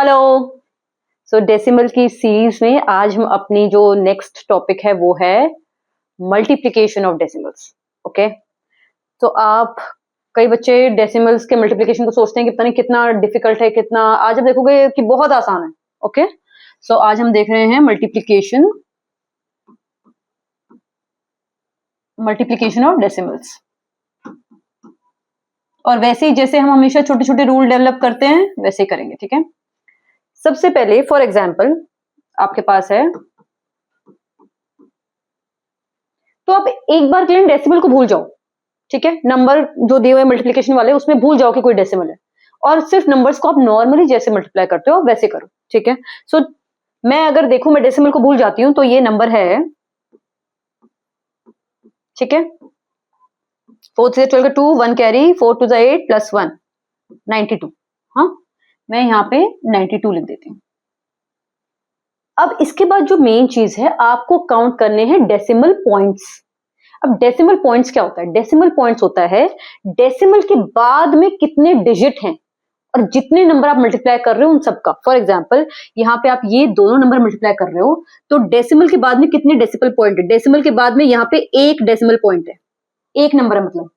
Hello. सो decimal की series में आज हम अपनी जो नेक्स्ट टॉपिक है वो है मल्टीप्लिकेशन ऑफ डेसिमल्स। ओके, तो आप कई बच्चे डेसिमल्स के मल्टीप्लिकेशन को सोचते हैं कि पता नहीं कितना डिफिकल्ट है, कितना। आज आप देखोगे कि बहुत आसान है। ओके, सो आज हम देख रहे हैं मल्टीप्लिकेशन ऑफ डेसिमल्स। और वैसे ही जैसे हम हमेशा छोटे छोटे रूल डेवलप करते हैं वैसे ही करेंगे, ठीक है। सबसे पहले फॉर एग्जाम्पल आपके पास है, तो आप एक बार के लिए डेसिमल को भूल जाओ, ठीक है। नंबर जो दिए हुए मल्टीप्लिकेशन वाले उसमें भूल जाओ कि कोई डेसिमल है, और सिर्फ नंबर्स को आप नॉर्मली जैसे मल्टीप्लाई करते हो वैसे करो, ठीक है। सो मैं अगर देखूं मैं डेसिमल को भूल जाती हूं तो ये नंबर है, ठीक है। 4 से 12 का 2, 1 कैरी, 4 to the 8 प्लस 1 92। हाँ, मैं यहाँ पे 92 लिख देती हूँ। अब इसके बाद जो मेन चीज है, आपको काउंट करने हैं डेसिमल पॉइंट्स। अब डेसिमल पॉइंट्स क्या होता है? डेसिमल पॉइंट्स होता है डेसिमल के बाद में कितने डिजिट हैं और जितने नंबर आप मल्टीप्लाई कर रहे हो उन सबका। फॉर एग्जांपल यहाँ पे आप ये दोनों नंबर मल्टीप्लाई कर रहे हो तो डेसिमल के बाद में कितने डेसिमल पॉइंट है? डेसिमल के बाद में यहाँ पे एक डेसिमल पॉइंट है, एक नंबर है, मतलब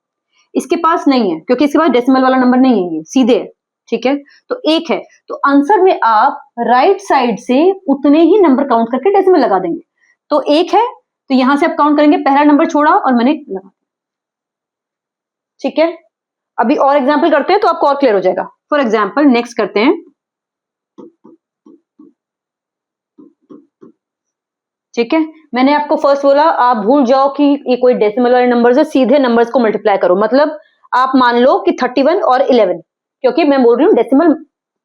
इसके पास नहीं है क्योंकि इसके पास डेसिमल वाला नंबर नहीं है, ये सीधे है, ठीक है। तो एक है, तो आंसर में आप राइट साइड से उतने ही नंबर काउंट करके डेसिमल लगा देंगे। तो एक है तो यहां से आप काउंट करेंगे, पहला नंबर छोड़ा और मैंने लगा, ठीक है। अभी और एग्जांपल करते हैं तो आपको और क्लियर हो जाएगा। फॉर एग्जांपल नेक्स्ट करते हैं, ठीक है। मैंने आपको फर्स्ट बोला आप भूल जाओ कि ये कोई डेसिमल वाले नंबर है, सीधे नंबर्स को मल्टीप्लाई करो। मतलब आप मान लो कि 31 और 11, क्योंकि मैं बोल रही हूँ डेसिमल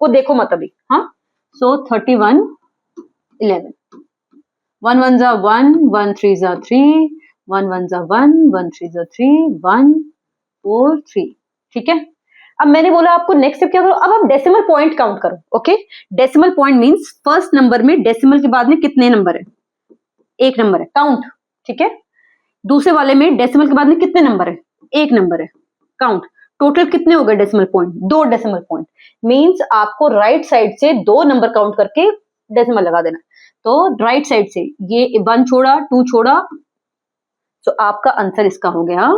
को देखो मत अभी। हाँ, सो 31 11, 1 1 जा 1, 1 3 जा 3, 1 1 जा 1, 1 3 जा 3, 1 4 3, ठीक है। अब मैंने बोला आपको नेक्स्ट स्टेप क्या करो, अब आप डेसिमल पॉइंट काउंट करो। Okay, decimal point means first number में डेसिमल के बाद में कितने नंबर है? एक नंबर है, काउंट, ठीक है। दूसरे वाले में डेसिमल के बाद में कितने नंबर है? एक नंबर है, काउंट। टोटल कितने हो गए decimal point? 2 decimal point. Means आपको राइट साइड से 2 नंबर काउंट करके डेसिमल लगा देना। तो राइट साइड से ये 1 छोड़ा, 2 छोड़ा, तो आपका आंसर इसका हो गया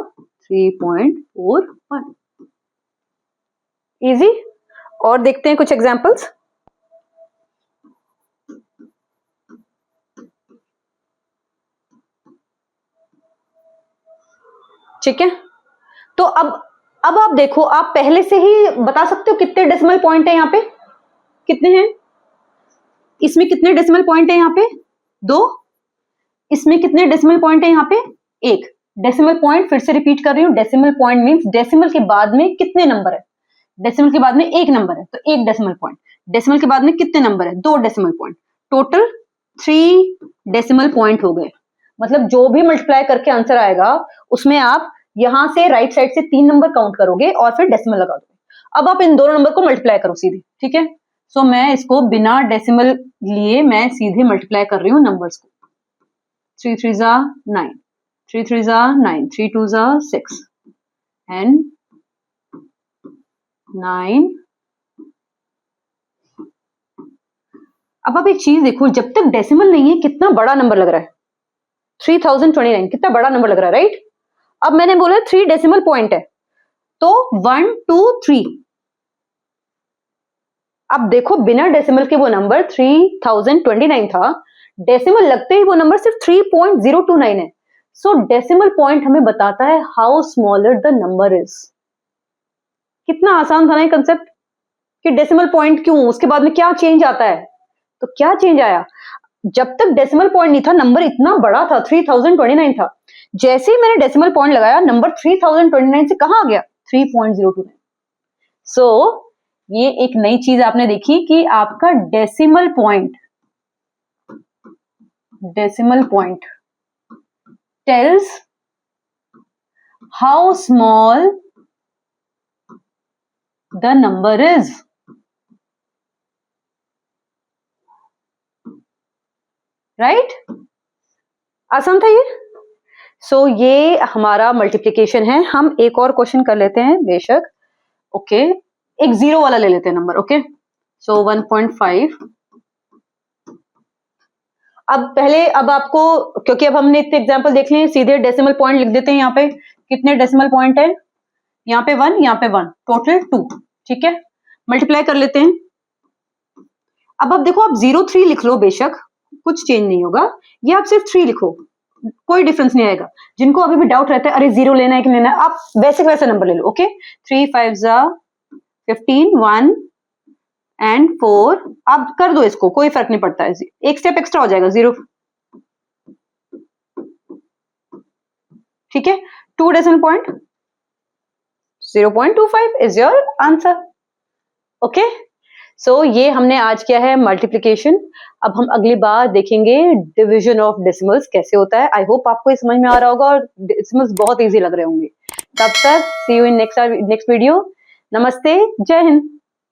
3.41। इजी। और देखते हैं कुछ एग्जांपल्स। ठीक है, तो अब आप देखो, आप पहले से ही बता सकते हो कितने डेसिमल पॉइंट है यहाँ पे? कितने हैं? इसमें कितने डेसिमल पॉइंट है यहाँ पे? 2। इसमें कितने डेसिमल पॉइंट है यहाँ पे? 1 डेसिमल पॉइंट। फिर से रिपीट कर रही हूँ, डेसिमल पॉइंट मींस डेसिमल के बाद में कितने नंबर है? डेसिमल के बाद में एक नंबर है तो 1 डेसिमल पॉइंट। डेसिमल के बाद में कितने नंबर है? 2 decimal point. Total 3 decimal point हो गए। मतलब जो भी मल्टीप्लाई करके आंसर आएगा उसमें आप यहां से राइट साइड से 3 नंबर काउंट करोगे और फिर डेसिमल लगा दोगे। अब आप इन दोनों नंबर को मल्टीप्लाई करो सीधे, ठीक है। सो मैं इसको बिना डेसिमल लिए मैं सीधे मल्टीप्लाई कर रही हूँ नंबर्स को। 3 3 जा 9, 3 3 जा 9, 3 2 जा 6 एंड 9। अब आप एक चीज देखो, जब तक डेसिमल नहीं है कितना बड़ा नंबर लग रहा है? 3029, कितना बड़ा नंबर लग रहा है, राइट। अब मैंने बोला 3 डेसिमल पॉइंट है तो 1 2 3। अब देखो बिना डेसिमल के वो नंबर 3029 था, डेसिमल लगते ही वो नंबर सिर्फ 3.029 है। सो डेसिमल पॉइंट हमें बताता है how smaller the number is. कितना आसान था ना ये कंसेप्ट कि डेसिमल पॉइंट क्यों, उसके बाद में क्या चेंज आता है। तो क्या चेंज आया? जब तक डेसिमल पॉइंट नहीं था नंबर इतना बड़ा था, 3029 था। जैसे ही मैंने डेसिमल पॉइंट लगाया नंबर 3029 से कहां आ गया? 3.029। सो ये एक नई चीज आपने देखी कि आपका decimal point tales how small the number is. Right, आसान था ये। सो ये हमारा मल्टीप्लिकेशन है। हम एक और क्वेश्चन कर लेते हैं बेशक। ओके, एक 0 वाला ले लेते हैं नंबर। ओके, सो 1.5। अब आपको, क्योंकि अब हमने इतने एग्जाम्पल देख लिए, सीधे डेसिमल पॉइंट लिख देते हैं। यहाँ पे कितने डेसिमल पॉइंट है? यहाँ पे 1, यहाँ पे 1, टोटल 2। ठीक है, मल्टीप्लाई कर लेते हैं। अब आप देखो, आप 0.3 लिख लो, बेशक कुछ चेंज नहीं होगा। ये आप सिर्फ 3 लिखो, कोई डिफरेंस नहीं आएगा। जिनको अभी भी डाउट रहता है अरे 0 लेना है कि लेना है, आप वैसे वैसे नंबर ले लो। Okay, 3 5 15, 1 and 4। आप कर दो इसको, कोई फर्क नहीं पड़ता है, एक स्टेप एक्स्ट्रा हो जाएगा 0। ठीक है, 2 decimal point, 0.25 is your answer. Okay, so ये हमने आज किया है मल्टीप्लिकेशन। अब हम अगली बार देखेंगे डिवीजन ऑफ डेसिमल्स कैसे होता है। आई होप आपको ये समझ में आ रहा होगा और डेसिमल्स बहुत इजी लग रहे होंगे। तब तक सी यू इन नेक्स्ट वीडियो। नमस्ते, जय हिंद।